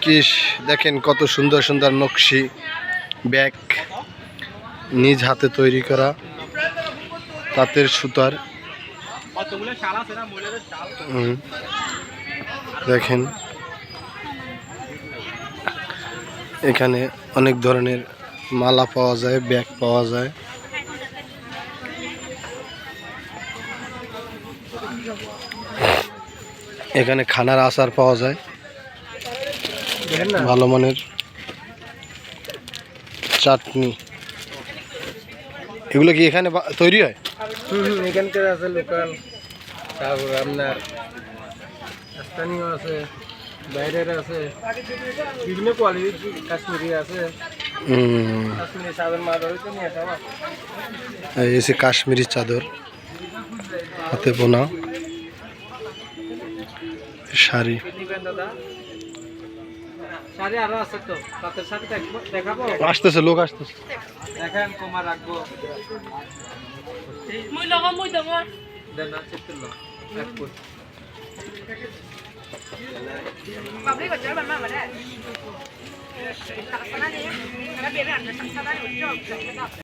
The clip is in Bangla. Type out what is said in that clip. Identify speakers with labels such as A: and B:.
A: কিস দেখেন কত সুন্দর সুন্দর নকশি ব্যাগ নিজ হাতে তৈরি করা তাঁতের সুতার। দেখেন এখানে অনেক ধরনের মালা পাওয়া যায়, ব্যাগ পাওয়া যায়। এখানে খানার আচার পাওয়া যায় ভালো মানের, চাটনি। এগুলো কি এখানে তৈরি হয়?
B: এখানকার আছে লোকাল, তারপর আপনার স্থানীয় আছে, বাইরের আছে, বিভিন্ন কোয়ালিটির কাশ্মীরি আছে। কাশ্মীরি চাদর মাদর নিয়ে আসা
A: এসে কাশ্মীরি চাদর, হাতে বোনা শাড়ি।
B: শাড়ি আরো আছে তো, তাদের সাথে দেখাবো।
A: আসতেছে, লোক আসতেছে।
B: দেখেন কমা রাখবো। দেন না চেক করলো এক foot.
C: Pablo, yo lo mando, ¿verdad?